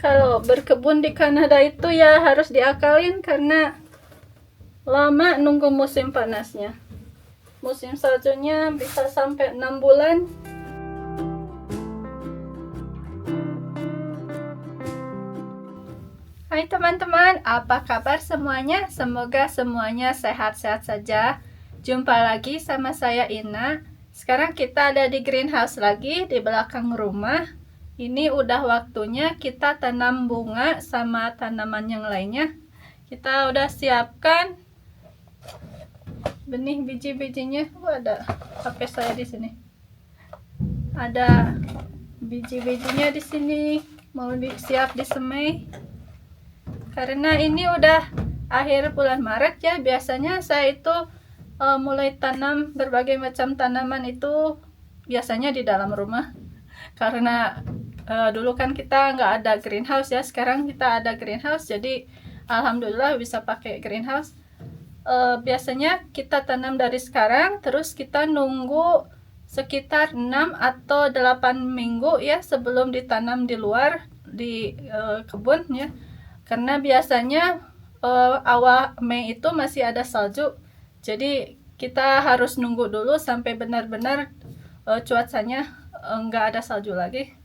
Kalau berkebun di Kanada itu ya harus diakalin karena lama nunggu musim panasnya. Musim saljunya bisa sampai 6 bulan. Hai teman-teman, apa kabar semuanya? Semoga semuanya sehat-sehat saja. Jumpa lagi sama saya Ina. Sekarang kita ada di greenhouse lagi di belakang rumah. Ini udah waktunya kita tanam bunga sama tanaman yang lainnya. Kita udah siapkan benih biji-bijinya. Ada HP saya di sini. Ada biji-bijinya di sini. Mau siap disemai. Karena ini udah akhir bulan Maret ya. Biasanya saya itu mulai tanam berbagai macam tanaman itu biasanya di dalam rumah. Karena dulu kan kita nggak ada greenhouse ya, sekarang kita ada greenhouse, jadi alhamdulillah bisa pakai greenhouse. Biasanya kita tanam dari sekarang, terus kita nunggu sekitar 6 atau 8 minggu ya sebelum ditanam di luar di kebun ya, karena biasanya awal Mei itu masih ada salju, jadi kita harus nunggu dulu sampai benar-benar cuacanya nggak ada salju lagi.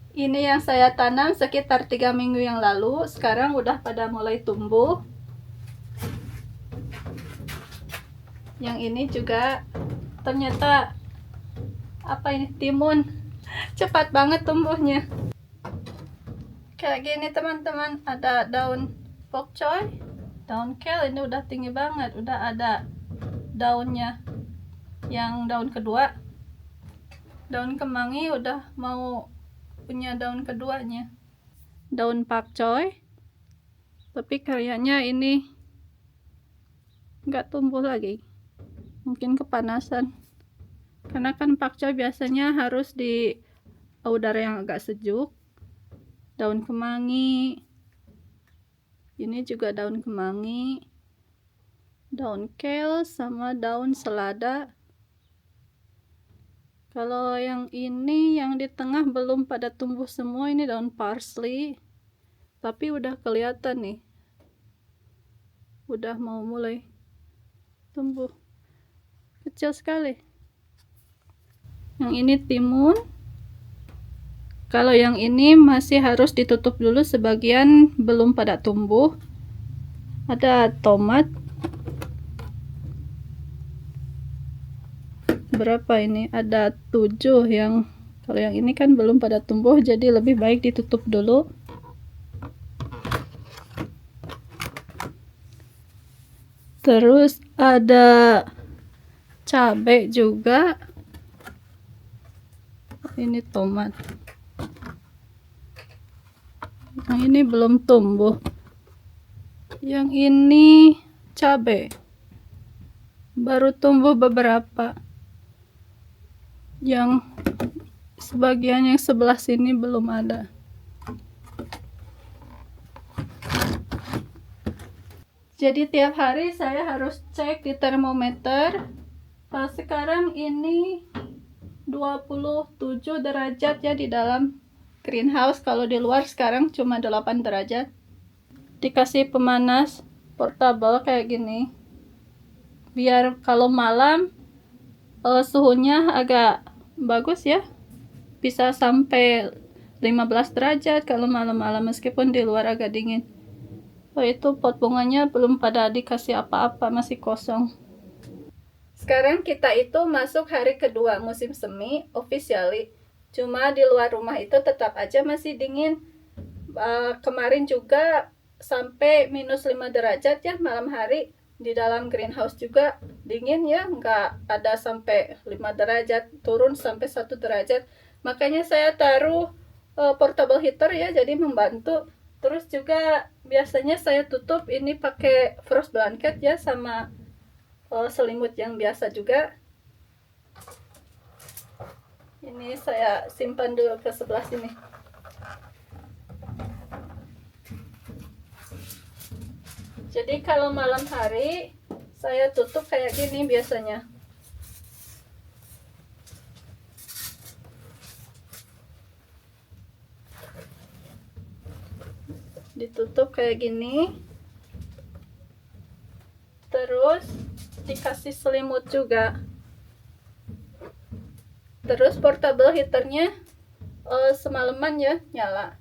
Ini yang saya tanam sekitar 3 minggu yang lalu, sekarang udah pada mulai tumbuh. Yang ini juga ternyata apa ini, timun. Cepat banget tumbuhnya. Kayak gini teman-teman, ada daun pok choy, daun kale ini udah tinggi banget, udah ada daunnya. Yang daun kedua, daun kemangi udah mau punya daun keduanya. Daun pakcoy, tapi kayaknya ini nggak tumbuh lagi, mungkin kepanasan, karena kan pakcoy biasanya harus di udara yang agak sejuk. Daun kemangi, ini juga daun kemangi, daun kale sama daun selada. Kalau yang ini yang di tengah belum pada tumbuh semua, ini daun parsley, tapi udah kelihatan nih, udah mau mulai tumbuh, kecil sekali. Yang ini timun. Kalau yang ini masih harus ditutup dulu, sebagian belum pada tumbuh. Ada tomat. Berapa ini? Ada 7 yang, kalau yang ini kan belum pada tumbuh, jadi lebih baik ditutup dulu. Terus ada cabai juga. Ini tomat. Yang ini belum tumbuh. Yang ini cabai. Baru tumbuh beberapa. Yang sebagian yang sebelah sini belum ada. Jadi tiap hari saya harus cek di termometer. Pas sekarang ini 27 derajat ya di dalam greenhouse. Kalau di luar sekarang cuma 8 derajat. Dikasih pemanas portable kayak gini, biar kalau malam suhunya agak bagus ya, bisa sampai 15 derajat kalau malam-malam meskipun di luar agak dingin. Itu pot bunganya belum pada dikasih apa-apa, masih kosong. Sekarang kita itu masuk hari kedua musim semi officially, cuma di luar rumah itu tetap aja masih dingin. Kemarin juga sampai -5 derajat ya malam hari. Di dalam greenhouse juga dingin ya, nggak ada sampai 5 derajat, turun sampai 1 derajat. Makanya saya taruh portable heater ya, jadi membantu. Terus juga biasanya saya tutup ini pakai frost blanket ya, sama selimut yang biasa juga. Ini saya simpan dulu ke sebelah sini. Jadi kalau malam hari saya tutup kayak gini biasanya. ditutup kayak gini, terus dikasih selimut juga. Terus portable heaternya semalaman ya nyala.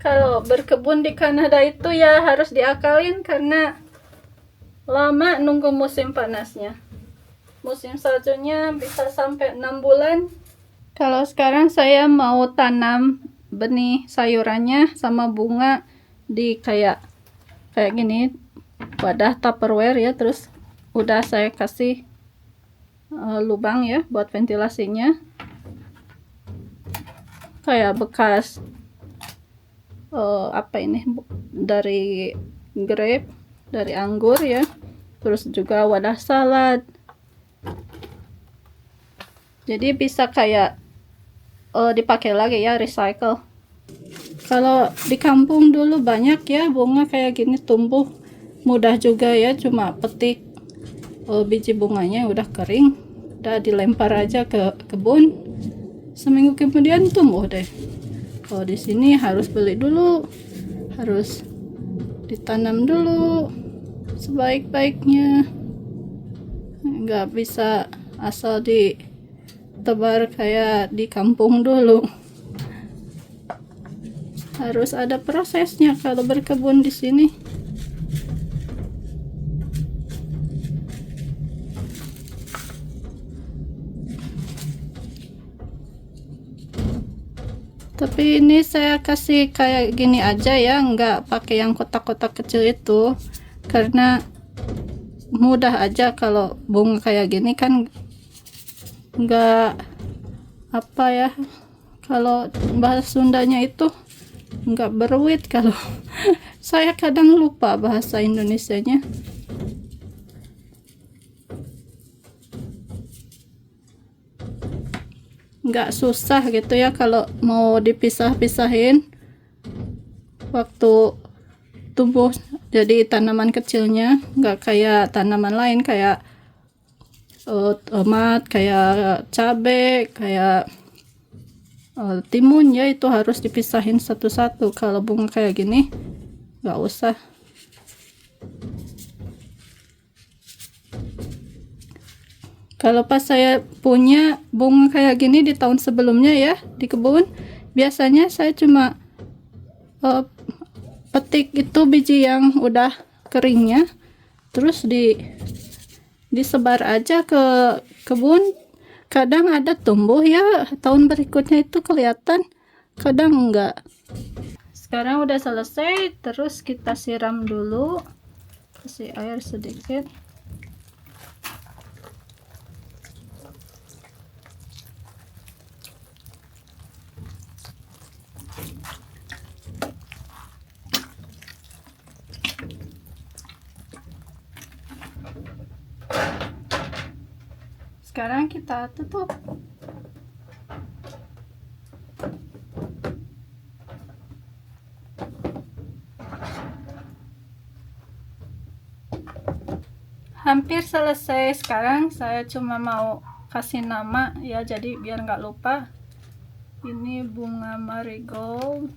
Kalau berkebun di Kanada itu ya harus diakalin karena lama nunggu musim panasnya. Musim saljunya bisa sampai 6 bulan. Kalau sekarang saya mau tanam benih sayurannya sama bunga di kayak gini, wadah Tupperware ya, terus udah saya kasih lubang ya buat ventilasinya, kayak bekas apa ini, dari grape, dari anggur ya, terus juga wadah salad, jadi bisa kayak dipakai lagi ya, recycle. Kalau di kampung dulu banyak ya bunga kayak gini tumbuh, mudah juga ya, cuma petik biji bunganya udah kering, udah dilempar aja ke kebun, seminggu kemudian tumbuh deh. Kalau di sini harus beli dulu, harus ditanam dulu sebaik-baiknya, nggak bisa asal ditebar kayak di kampung dulu. Harus ada prosesnya kalau berkebun di sini. Tapi ini saya kasih kayak gini aja ya, nggak pakai yang kotak-kotak kecil itu, karena mudah aja. Kalau bunga kayak gini kan nggak apa ya, kalau bahasa Sundanya itu nggak berwit. Kalau saya kadang lupa bahasa Indonesianya. Nggak susah gitu ya kalau mau dipisah-pisahin waktu tumbuh jadi tanaman kecilnya, nggak kayak tanaman lain kayak tomat, kayak cabai, kayak timun ya, itu harus dipisahin satu-satu. Kalau bunga kayak gini nggak usah. Kalau pas saya punya bunga kayak gini di tahun sebelumnya ya di kebun, biasanya saya cuma petik itu biji yang udah keringnya, terus disebar aja ke kebun. Kadang ada tumbuh ya, tahun berikutnya itu kelihatan, kadang enggak. Sekarang udah selesai, terus kita siram dulu, kasih air sedikit. Sekarang kita tutup. Hampir selesai. Sekarang saya cuma mau kasih nama ya, jadi biar nggak lupa. Ini bunga marigold,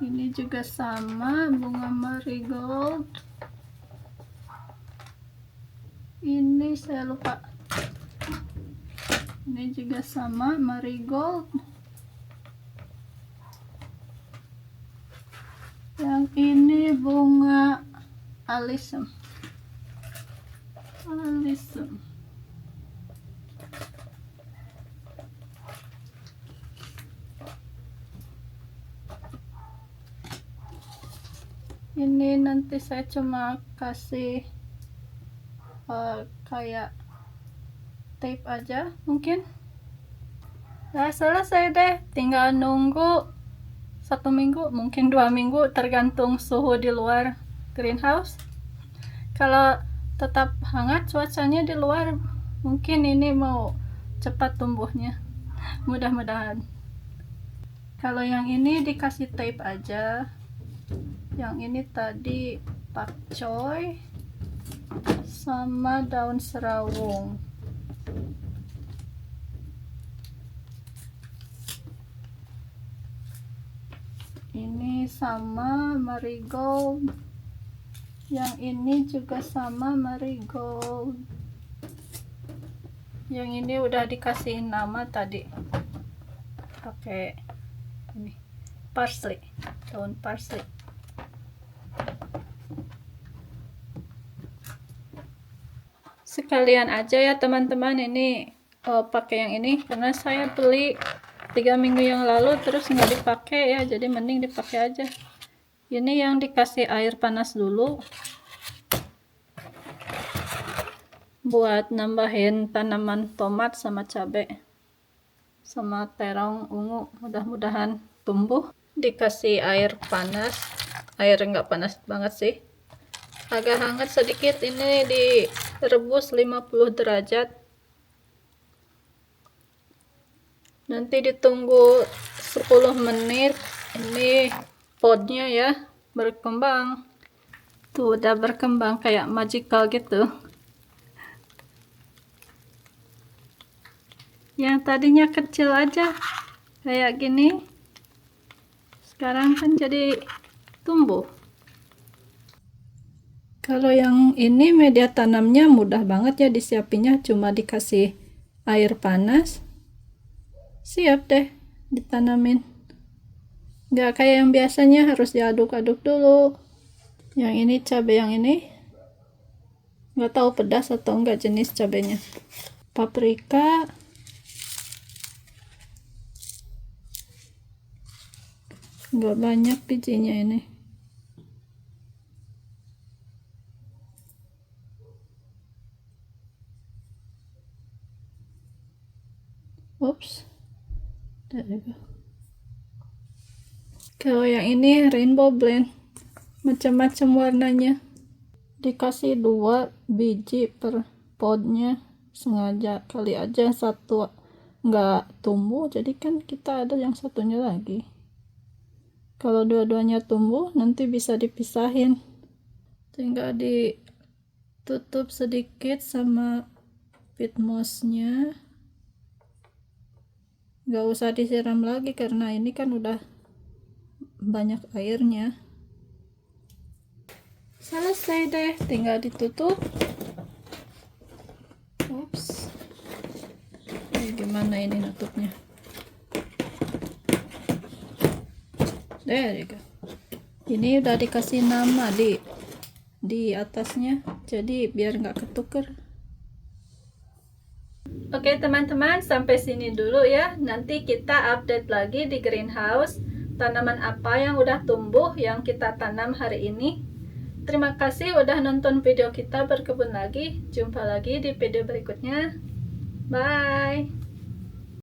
ini juga sama bunga marigold, ini saya lupa, ini juga sama marigold, yang ini bunga alyssum. Ini nanti saya cuma kasih kayak tape aja mungkin. Nah, selesai deh, tinggal nunggu 1 minggu, mungkin 2 minggu, tergantung suhu di luar greenhouse. Kalau tetap hangat cuacanya di luar, mungkin ini mau cepat tumbuhnya, mudah-mudahan. Kalau yang ini dikasih tape aja, yang ini tadi pakcoy sama daun serawung. sama marigold, yang ini juga sama marigold, yang ini udah dikasih nama tadi pakai ini parsley, daun parsley. Sekalian aja ya teman-teman, ini pakai yang ini karena saya beli 3 minggu yang lalu terus nggak dipakai ya, jadi mending dipakai aja. Ini yang dikasih air panas dulu buat nambahin tanaman tomat sama cabai sama terong ungu, mudah-mudahan tumbuh. Dikasih air panas, air nggak panas banget sih, agak hangat sedikit. Ini direbus 50 derajat, nanti ditunggu 10 menit. Ini potnya ya berkembang tuh, udah berkembang kayak magical gitu. Yang tadinya kecil aja kayak gini, sekarang kan jadi tumbuh. Kalau yang ini media tanamnya mudah banget ya disiapinnya, cuma dikasih air panas siap deh ditanamin. Nggak kayak yang biasanya harus diaduk-aduk dulu. Yang ini cabai, yang ini nggak tahu pedas atau enggak jenis cabainya. Paprika, nggak banyak bijinya ini. Ups, there you go. Kalau yang ini rainbow blend, macam-macam warnanya. Dikasih 2 biji per potnya, sengaja kali aja satu nggak tumbuh, jadi kan kita ada yang satunya lagi. Kalau dua-duanya tumbuh nanti bisa dipisahin, tinggal ditutup sedikit sama pit mossnya. Nggak usah disiram lagi karena ini kan udah banyak airnya. Selesai deh, tinggal ditutup. Ups, gimana ini nutupnya? There you go. Ini udah dikasih nama di atasnya, jadi biar nggak ketuker. Oke teman-teman, sampai sini dulu ya. Nanti kita update lagi di greenhouse tanaman apa yang udah tumbuh yang kita tanam hari ini. Terima kasih udah nonton video kita berkebun lagi. Jumpa lagi di video berikutnya. Bye.